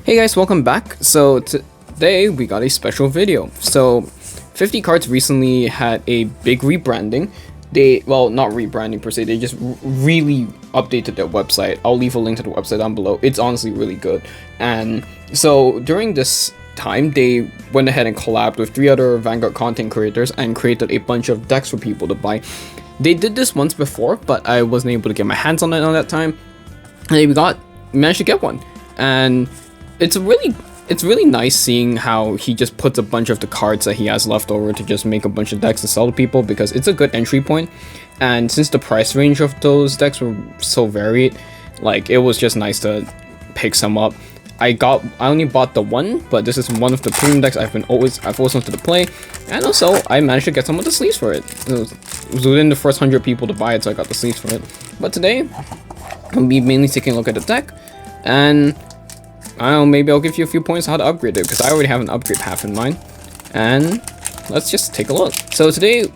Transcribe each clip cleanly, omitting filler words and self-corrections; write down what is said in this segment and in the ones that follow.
Hey guys, welcome back. So today we got a special video. So 50 cards recently had a big rebranding. Well, not rebranding per se, they just really updated their website. I'll leave a link to the website down below. It's honestly really good. And so during this time, they went ahead and collabed with 3 other Vanguard content creators and created a bunch of decks for people to buy. They did this once before, but I wasn't able to get my hands on it on that time. And we managed to get one. And it's really nice seeing how he just puts a bunch of the cards that he has left over to just make a bunch of decks to sell to people, because it's a good entry point. And since the price range of those decks were so varied, like, it was just nice to pick some up. I only bought the one, but this is one of the premium decks I've always wanted to play, and also I managed to get some of the sleeves for it. It was within the first 100 people to buy it, so I got the sleeves for it. But today I'll be mainly taking a look at the deck, and I don't know, maybe I'll give you a few points on how to upgrade it, because I already have an upgrade path in mind. And let's just take a look. So today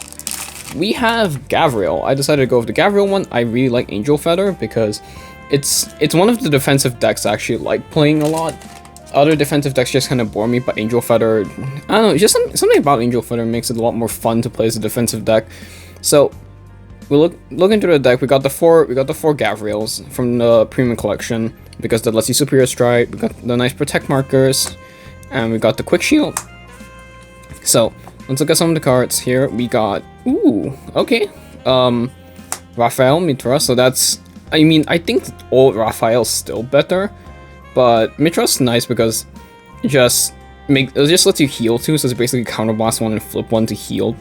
we have Gabriel. I decided to go with the Gabriel one. I really like Angel Feather because it's one of the defensive decks I actually like playing a lot. Other defensive decks just kind of bore me, but Angel Feather, I don't know, just something about Angel Feather makes it a lot more fun to play as a defensive deck. So we look into the deck. We got the four Gabriels from the premium collection, because that lets you superior strike. We got the nice protect markers, and we got the quick shield. So let's look at some of the cards here. We got okay, Raquel Mitra. So that's, I mean, I think old Raquel's still better, but Mitra's nice because it just lets you heal too. So it's basically counterblast one and flip one to heal,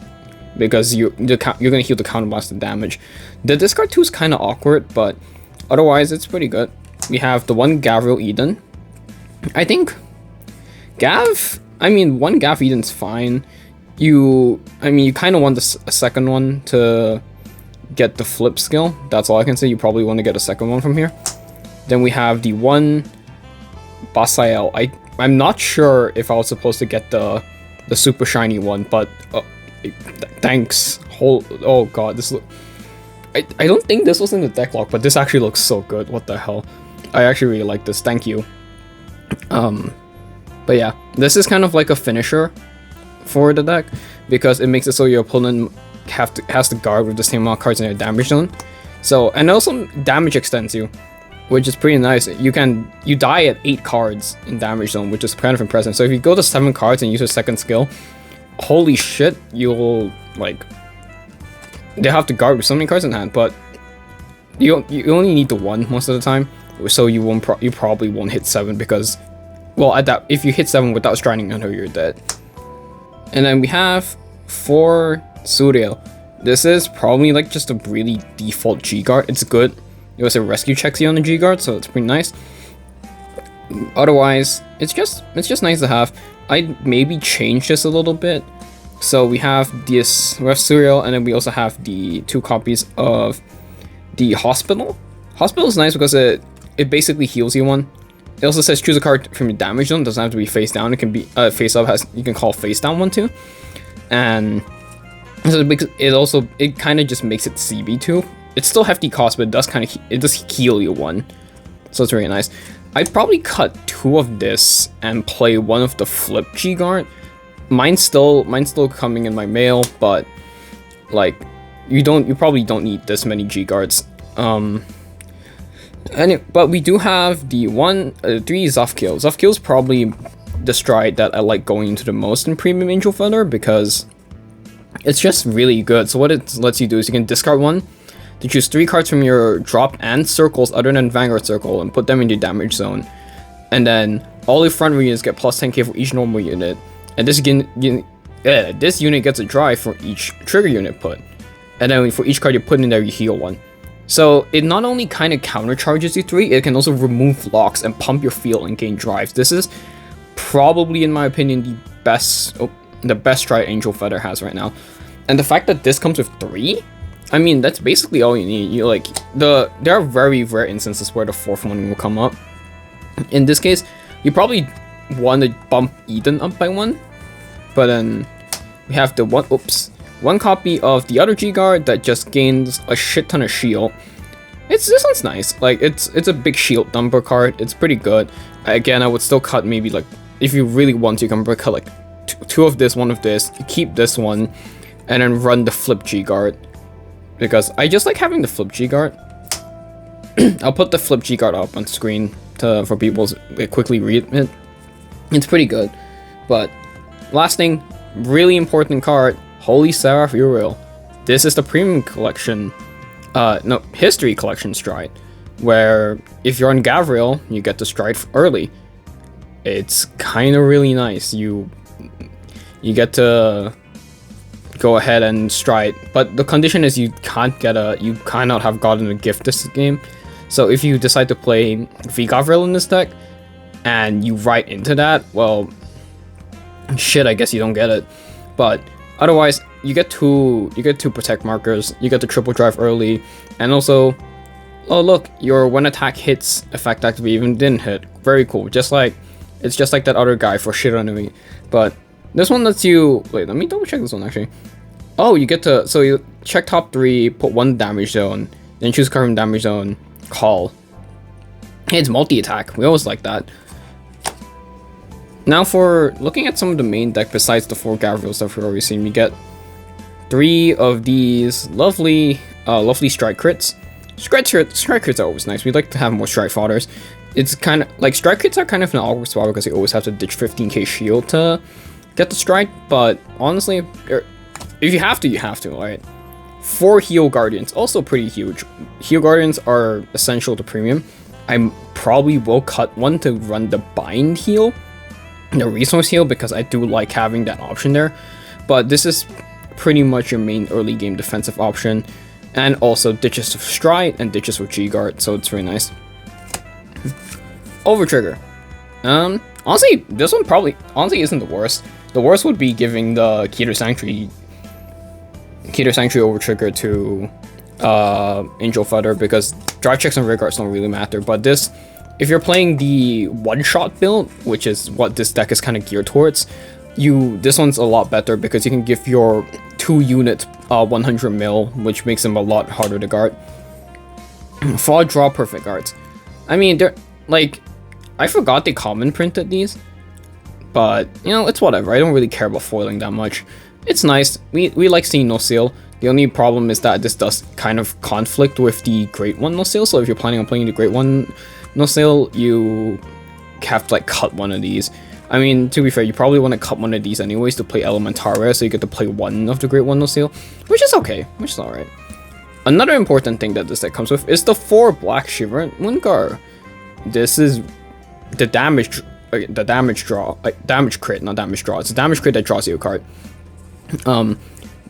because you're gonna heal the counterblast the damage. The discard 2 is kind of awkward, but otherwise it's pretty good. We have the one Gabriel Eden. I think one Gav Eden's fine. You kind of want a second one to get the flip skill. That's all I can say. You probably want to get a second one from here. Then we have the one Basael. I'm not sure if I was supposed to get the super shiny one, but thanks. Oh god, this I don't think this was in the deck log, but this actually looks so good. What the hell? I actually really like this. Thank you. But yeah, this is kind of like a finisher for the deck, because it makes it so your opponent has to guard with the same amount of cards in their damage zone. So, and also damage extends you, which is pretty nice. You die at 8 cards in damage zone, which is kind of impressive. So if you go to 7 cards and use your second skill, holy shit, you'll they have to guard with so many cards in hand, but you only need the 1 most of the time. So you probably won't hit 7, because, well, if you hit 7 without striding under, you're dead. And then we have 4 Suriel. This is probably like just a really default G guard. It's good. It was a rescue check on the G guard, so it's pretty nice. Otherwise, it's just nice to have. I'd maybe change this a little bit. So we have Suriel, and then we also have the 2 copies of the Hospital. Hospital is nice because it basically heals you one. It also says choose a card from your damage zone. It doesn't have to be face down. It can be face up. You can call face down one too. And so it kind of just makes it CB2. It's still hefty cost, but it does heal you one. So it's really nice. I'd probably cut 2 of this and play one of the flip G guard. Mine's still coming in my mail, but like you probably don't need this many G guards. But we do have the 3 Zafkiel. Zafkiel's probably the stride that I like going into the most in Premium Angel Feather, because it's just really good. So what it lets you do is you can discard 1 to choose 3 cards from your drop and circles other than Vanguard Circle and put them in your damage zone. And then all your front units get plus 10k for each normal unit. And this unit gets a drive for each trigger unit put. And then for each card you put in there, you heal 1. So it not only kind of countercharges you 3, it can also remove locks and pump your field and gain drives. This is probably, in my opinion, the best stride Angel Feather has right now. And the fact that this comes with 3, I mean, that's basically all you need. There are very rare instances where the 4th one will come up. In this case, you probably want to bump Eden up by 1, but then we have the one copy of the other G guard that just gains a shit ton of shield. this one's nice. Like it's a big shield number card. It's pretty good. Again, I would still cut maybe like if you really want to, you can cut like two of this, one of this, keep this one, and then run the flip G guard because I just like having the flip G guard. I'll put the flip G guard up on screen for people to quickly read it. It's pretty good. But last thing, really important card, Holy Seraph Uriel. This is the premium collection, no, history collection stride, where if you're on Gavriel, you get the stride early. It's kind of really nice. You get to go ahead and stride, but the condition is you cannot have gotten a gift this game. So if you decide to play V-Gavriel in this deck, and you write into that, well, shit, I guess you don't get it. But otherwise, you get two protect markers, you get the triple drive early, and also, oh look, your when attack hits effect activate even didn't hit. Very cool. It's just like that other guy for shit enemy. But this one lets you wait. Let me double check this one actually. Oh, you get to you check top 3, put 1 damage zone, then choose current damage zone. Call. Hey, it's multi-attack. We always like that. Now for looking at some of the main deck besides the 4 Gavriel stuff we've already seen, we get 3 of these lovely strike crits. Strike crits are always nice. We'd like to have more strike fodders. It's kind of like strike crits are kind of an awkward spot because you always have to ditch 15k shield to get the strike, but honestly, if you have to, you have to, right? 4 Heal Guardians, also pretty huge. Heal Guardians are essential to premium. I probably will cut one to run the bind heal, the resource heal, because I do like having that option there. But this is pretty much your main early game defensive option, and also ditches with stride and ditches with G-Guard, so it's very nice. Overtrigger. Honestly, this one honestly isn't the worst. The worst would be giving the Keter Sanctuary Overtrigger to Angel Feather, because drive checks and rear guards don't really matter. But this, if you're playing the one-shot build, which is what this deck is kind of geared towards, this one's a lot better because you can give your 2 units 100 mil, which makes them a lot harder to guard. Fall draw perfect guards. I mean, they're like, I forgot they common printed these, but you know, it's whatever. I don't really care about foiling that much. It's nice. We like seeing no seal. The only problem is that this does kind of conflict with the Great One no seal. So if you're planning on playing the Great One no seal, you have to like cut one of these. I mean, to be fair, you probably want to cut one of these anyways to play Elementaria, so you get to play one of the Great One no seal, which is okay, which is alright. Another important thing that this deck comes with is the 4 Black Shiver Moongar. This is the damage crit, not damage draw. It's a damage crit that draws you a card.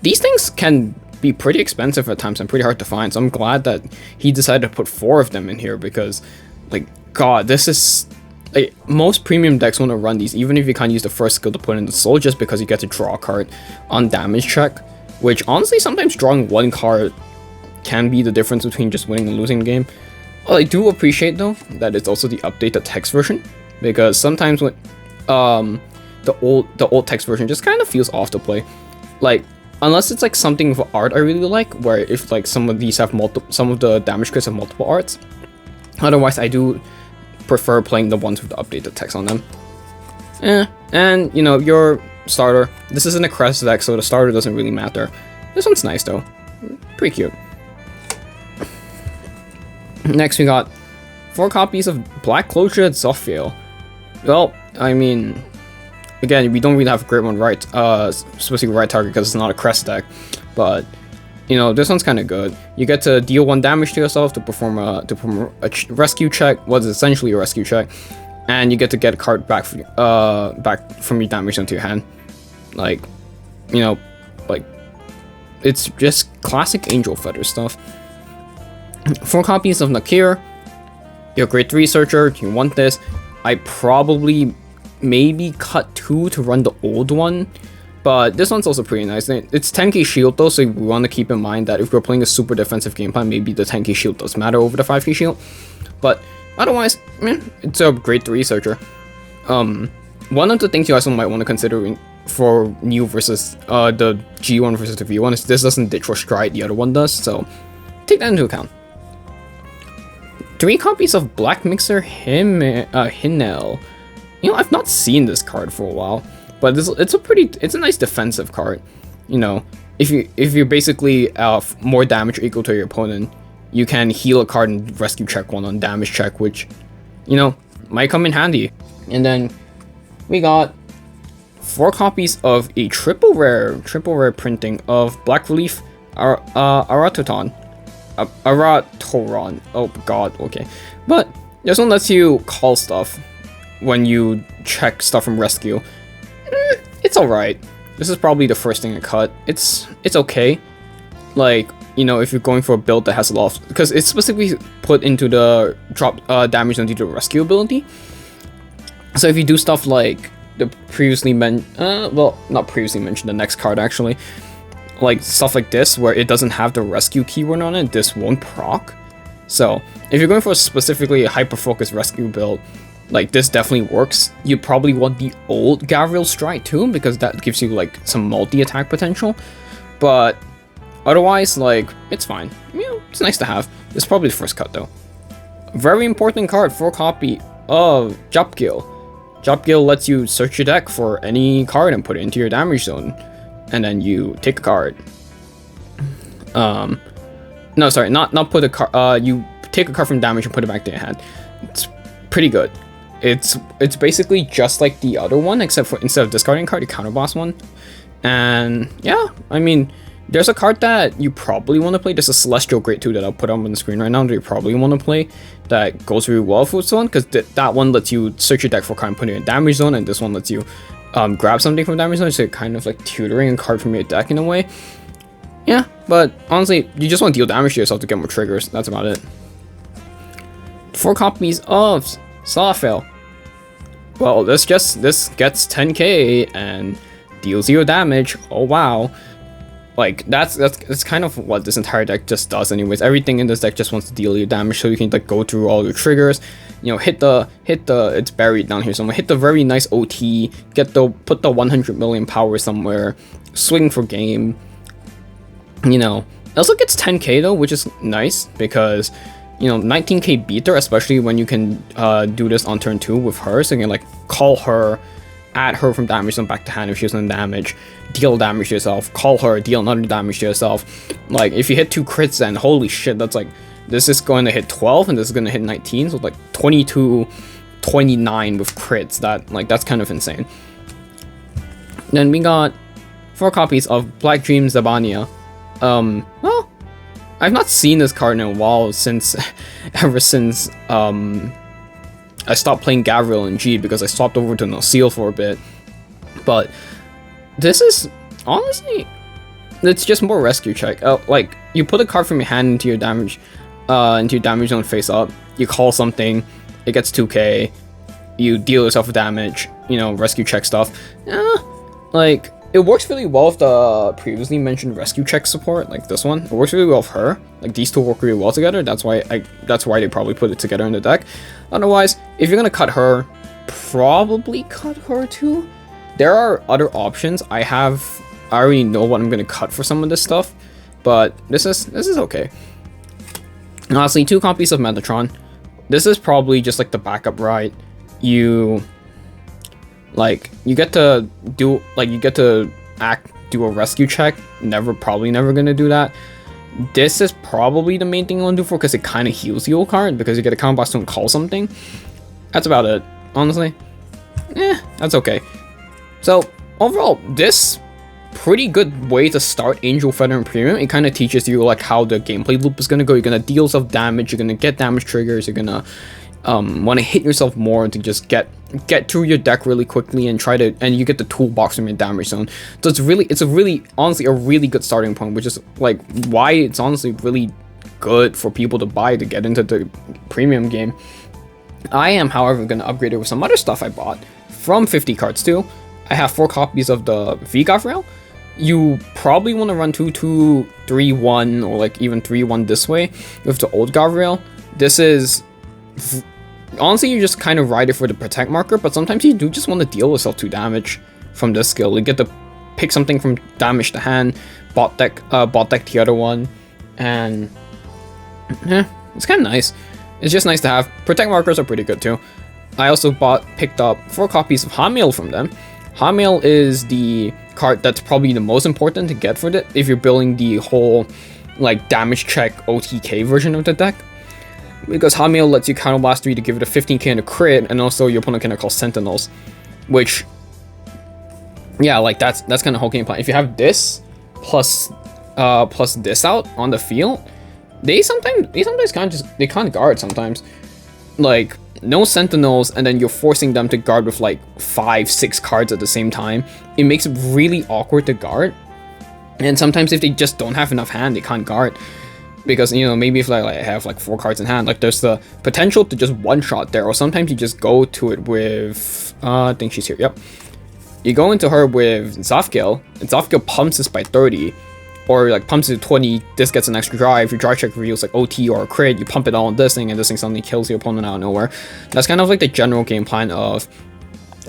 These things can be pretty expensive at times and pretty hard to find, so I'm glad that he decided to put 4 of them in here, because, like, god, this is... like, most premium decks want to run these, even if you can't use the first skill to put in the soul, just because you get to draw a card on damage check, which, honestly, sometimes drawing 1 card can be the difference between just winning and losing the game. Well, I do appreciate, though, that it's also the updated text version, because sometimes when the old text version just kind of feels off to play. Like, unless it's like something with art I really like, where if like some of these have some of the damage crits have multiple arts. Otherwise, I do prefer playing the ones with the updated text on them. And you know, your starter. This isn't a crest deck, so the starter doesn't really matter. This one's nice though, pretty cute. Next, we got 4 copies of Black Closure at Zophiel. Well, I mean, again, we don't really have a great one right, specifically right target because it's not a crest deck, but you know, this one's kind of good. You get to deal 1 damage to yourself to perform a rescue check, what is essentially a rescue check, and you get to get a card back from your damage into your hand. Like, you know, like, it's just classic Angel Feather stuff. 4 copies of Nakir. You're a grade 3 searcher. You want this. I probably maybe cut 2 to run the old one, but this one's also pretty nice. It's 10k shield though, so we want to keep in mind that if we're playing a super defensive game plan, maybe the 10k shield does matter over the 5k shield. But otherwise, man, it's a grade 3 searcher. One of the things you also might want to consider for new versus the G1 versus the V1 is this doesn't ditch or stride, the other one does, so take that into account. 3 copies of Black Mixer Hinel. You know, I've not seen this card for a while, but it's a nice defensive card. You know, if you're basically more damage equal to your opponent, you can heal a card and rescue check one on damage check, which, you know, might come in handy. And then we got 4 copies of a triple rare printing of Black Relief Aratoron. Oh god, okay. But this one lets you call stuff when you check stuff from rescue. It's alright. This is probably the first thing I cut. It's okay. Like, you know, if you're going for a build that has a lot of, because it's specifically put into the drop damage into the rescue ability. So if you do stuff like the previously well, not previously mentioned, the next card actually, like stuff like this where it doesn't have the rescue keyword on it, this won't proc. So if you're going for a specifically hyper-focused rescue build, like this definitely works. You probably want the old Gavriel Strike too, because that gives you like some multi-attack potential. But otherwise, like, it's fine. You know, it's nice to have. It's probably the first cut though. Very important card, 4 copy of Jopgil. Jopgil lets you search your deck for any card and put it into your damage zone, and then you take a card. No, sorry, not put a card. You take a card from damage and put it back to your hand. It's pretty good. It's basically just like the other one, except for instead of discarding a card, you counterboss one. And yeah, I mean, there's a card that you probably want to play. There's a Celestial Grade 2 that I'll put up on the screen right now that you probably want to play that goes really well for this one, because that one lets you search your deck for a card and put it in damage zone, and this one lets you grab something from damage zone, so you're kind of like tutoring a card from your deck in a way. Yeah, but honestly, you just want to deal damage to yourself to get more triggers. That's about it. 4 copies of Salafel. Well, this gets 10k and deals 0 damage. Oh wow. Like that's kind of what this entire deck just does anyways. Everything in this deck just wants to deal you damage, so you can like go through all your triggers, you know, hit the it's buried down here somewhere, hit the very nice OT, put the 100 million power somewhere, swing for game. You know, it also gets 10k though, which is nice because, you know, 19k beater, especially when you can do this on turn 2 with her, so you can like call her, add her from damage zone back to hand if she doesn't damage, deal damage to yourself, call her, deal another damage to yourself. Like if you hit 2 crits, then holy shit, that's like, this is going to hit 12 and this is going to hit 19, so like 22, 29 with crits. That's kind of insane. Then we got 4 copies of Black Dream Zabania. Well, I've not seen this card in a while ever since I stopped playing Gavriel and G, because I swapped over to Nocil for a bit. But this is honestly, it's just more rescue check. Like you put a card from your hand into your damage zone face up. You call something, it gets 2k. You deal yourself damage. You know, rescue check stuff. Like it works really well with the previously mentioned rescue check support, like this one. It works really well with her. Like these two work really well together. That's why they probably put it together in the deck. Otherwise, if you're gonna cut her, probably cut her too. There are other options. I already know what I'm gonna cut for some of this stuff, but this is okay. Honestly, 2 copies of Metatron. This is probably just like the backup ride. You get to do a rescue check. Probably never gonna do that. This is probably the main thing I want to do for, because it kind of heals your card, because you get a combo box to call something. That's about it, honestly. That's okay. So overall, this pretty good way to start Angel Feather and Premium. It kind of teaches you like how the gameplay loop is gonna go. You're gonna deal self damage. You're gonna get damage triggers. You're gonna want to hit yourself more to just get through your deck really quickly and you get the toolbox from your damage zone. So it's honestly a really good starting point, which is like why it's honestly really good for people to buy to get into the premium game. I am, however, going to upgrade it with some other stuff I bought from 50 cards too. I have 4 copies of the V Gavriel. You probably want to run 2-2, 3-1, or like even 3-1 this way with the old Gavriel. This is honestly, you just kind of ride it for the protect marker, but sometimes you do just want to deal yourself 2 damage from this skill. You get to pick something from damage to hand, bot deck the other one, and yeah, it's kind of nice. It's just nice to have. Protect markers are pretty good too. I also picked up 4 copies of Hamiel from them. Hamiel is the card that's probably the most important to get for it if you're building the whole like damage check OTK version of the deck. Because Hamiel lets you counterblast 3 to give it a 15k and a crit, and also your opponent can call Sentinels, which, yeah, like that's kind of whole game plan. If you have this plus this out on the field, they sometimes can't guard sometimes. Like no Sentinels, and then you're forcing them to guard with like 5-6 cards at the same time. It makes it really awkward to guard, and sometimes if they just don't have enough hand, they can't guard. Because, you know, maybe if I have like 4 cards in hand, like there's the potential to just one-shot there, or sometimes you just go to it with, I think she's here, yep. You go into her with Zafgil, and Zafgil pumps this by 30, or like pumps it to 20, this gets an extra drive, your drive check reveals like OT or a crit, you pump it all on this thing, and this thing suddenly kills your opponent out of nowhere. That's kind of like the general game plan of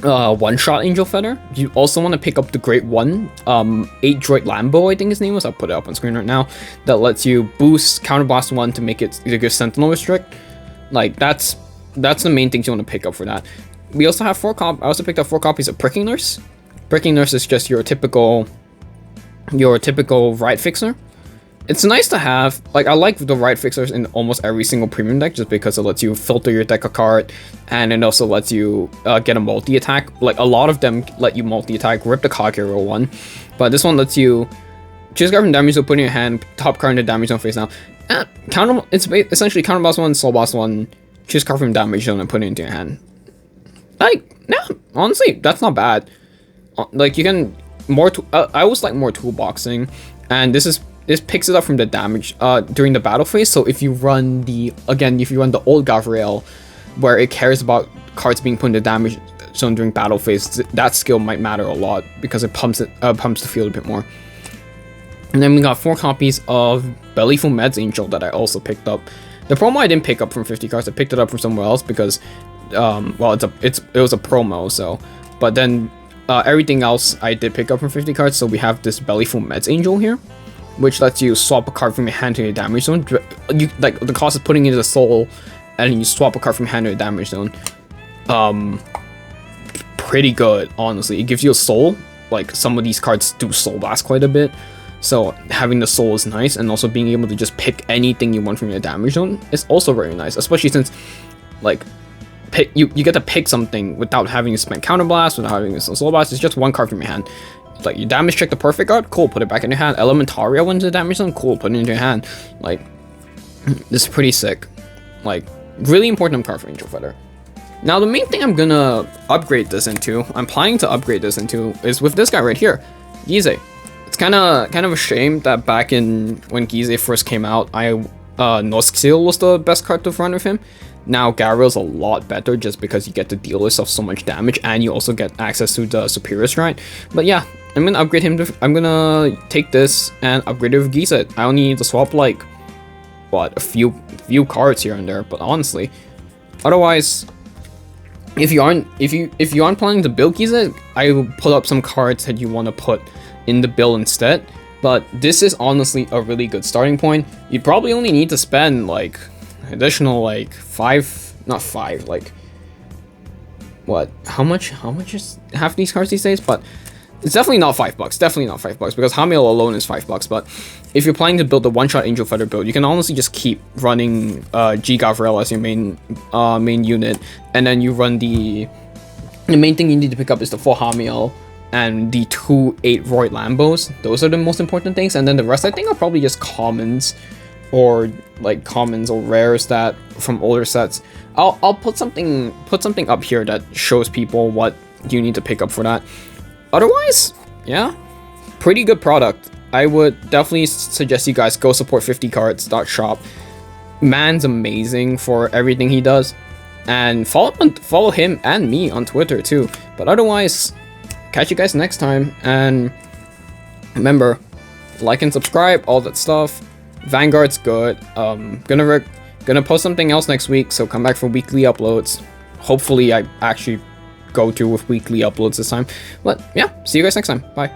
one-shot Angel Feather. You also want to pick up the Great One, 8 Droid Lambo, I think his name was. I'll put it up on screen right now. That lets you boost Counterblast 1 to make it to give Sentinel Restrict. Like that's the main things you want to pick up for that. We also have I also picked up 4 copies of Pricking Nurse. Pricking Nurse is just your typical Ride Fixer. It's nice to have. Like, I like the Ride Fixers in almost every single premium deck just because it lets you filter your deck a card, and it also lets you get a multi-attack. Like, a lot of them let you multi-attack, rip the card hero one, but this one lets you choose card from damage zone, put in your hand, top card in the damage zone face down. It's essentially counter boss 1, soul boss 1, choose card from damage zone and put it into your hand. Like, yeah, honestly, that's not bad. Like, you can I always like more toolboxing, and this picks it up from the damage during the battle phase. So if you run the old Gavriel, where it cares about cards being put into damage zone during battle phase, that skill might matter a lot because it pumps the field a bit more. And then we got 4 copies of Bellyful Meds Angel that I also picked up. The promo I didn't pick up from 50 cards. I picked it up from somewhere else because, well, it was a promo. So, but then everything else I did pick up from 50 cards. So we have this Bellyful Meds Angel here, which lets you swap a card from your hand to your damage zone. You like the cost of putting it in the soul, and you swap a card from your hand to your damage zone. Pretty good, honestly. It gives you a soul. Like, some of these cards do soul blast quite a bit, so having the soul is nice, and also being able to just pick anything you want from your damage zone is also very nice, especially since, like, you get to pick something without having to spend counterblast, without having to soul blast. It's just one card from your hand. Like, you damage check the perfect card, cool, put it back in your hand. Elementaria wins the damage zone, cool, put it into your hand. Like, this is pretty sick. Like, really important card for Angel Feather. Now, the main thing I'm gonna upgrade this into, I'm planning to upgrade this into, is with this guy right here, Gize. It's kind of a shame that back in when Gize first came out, Nosksil was the best card to run with him. Now Gavriel's a lot better just because you get to deal yourself so much damage, and you also get access to the Superior Stride. But yeah, I'm gonna upgrade him I'm gonna take this and upgrade it with Gize. I only need to swap like, what, a few cards here and there, but honestly, otherwise, if you aren't planning to build Gize, I will pull up some cards that you want to put in the build instead. But this is honestly a really good starting point. You probably only need to spend like additional like like what? How much is half these cards these days? But it's definitely not $5. Definitely not $5 because Hamiel alone is $5. But if you're planning to build the one-shot Angel Feather build, you can honestly just keep running G Gavriel as your main unit, and then you run the main thing you need to pick up is the 4 Hamiel and the 2 8 Roy Lambos. Those are the most important things, and then the rest I think are probably just commons or rares that from older sets. I'll put something up here that shows people what you need to pick up for that. Otherwise, yeah, pretty good product. I would definitely suggest you guys go support 50cards.shop. Man's amazing for everything he does, and follow him and me on Twitter too. But otherwise, catch you guys next time, and remember, like and subscribe, all that stuff. Vanguard's good. Gonna post something else next week, so come back for weekly uploads. Hopefully I actually go through with weekly uploads this time. But yeah, see you guys next time. Bye.